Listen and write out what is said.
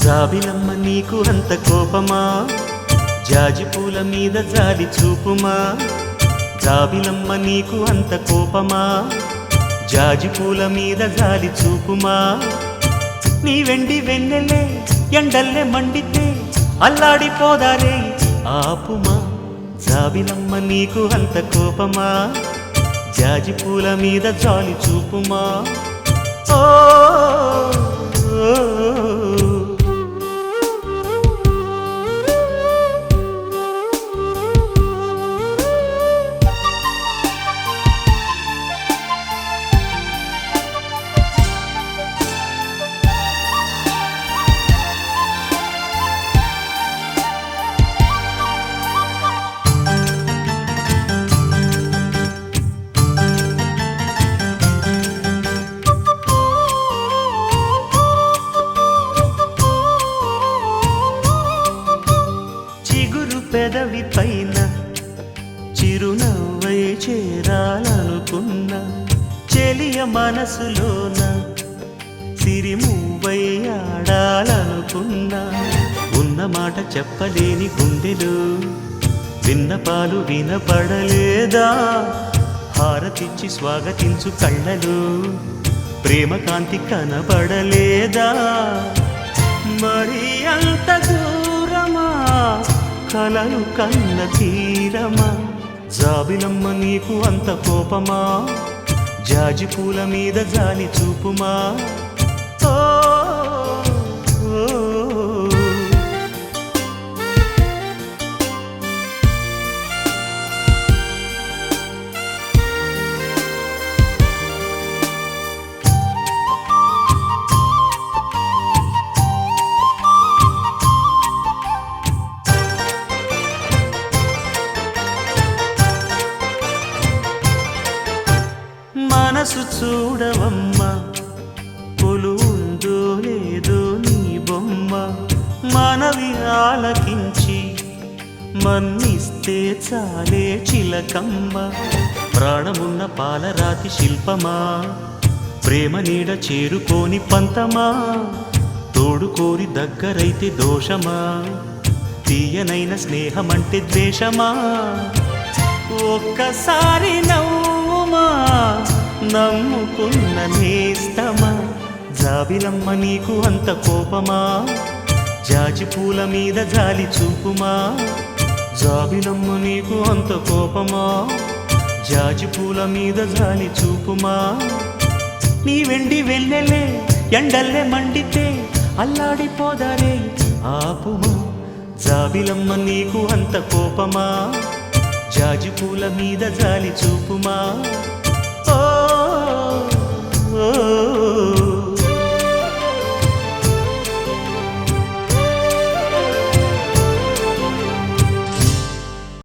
జాబిలమ్మ నీకు అంత కోపమా జాజి పూల మీద జాలి చూపుమా జాబిలమ్మ నీకు అంత కోపమా జాజి పూల మీద జాలి చూపుమా నీ వెండి వెన్నెలే ఎండల్లే మండితే అల్లాడిపోదారే ఆపుమా జాబిలమ్మ నీకు అంత కోపమా జాజి పూల మీద జాలి చూపుమా ఓ పెదవి పైన చిరునవ్వై చేరాలనుకున్నా చెలియ మనసులోన సిరిమువ్వై ఆడాలనుకున్నా ఉన్న మాట చెప్పలేని గుండెలు విన్నపాలు వినపడలేదా హారతిచ్చి స్వాగతించు కళ్ళలు ప్రేమ కాంతి కనపడలేదా మరి అంత దూరమా కలలు కన్న తీరమా జాబిలమ్మ నీకు అంత కోపమా జాజి పూల మీద జాలి చూపుమా ఓ మనసు చూడవమ్మా కొలువుందో లేదో నీ బొమ్మ మనవి ఆలకించి మన్నిస్తే చాలే చిలకమ్మ ప్రాణమున్న పాలరాతి శిల్పమా ప్రేమ నీడ చేరుకోని పంతమా తోడుకోరి దగ్గరైతే దోషమా తీయనైన స్నేహమంటే ద్వేషమా ఒక్కసారి నవ్వుమా నమ్ముకున్న నేస్తమా జాబిలమ్మ నీకు అంత కోపమా జాజి పూల మీద జాలి చూపుమా జాబిలమ్మ నీకు అంత కోపమా జాజి పూల మీద జాలి చూపుమా నీ వెండి వెన్నెలే ఎండల్లే మండితే అల్లాడిపోదారే ఆపుమా జాబిలమ్మ నీకు అంత కోపమా జాజి పూల మీద జాలి చూపుమా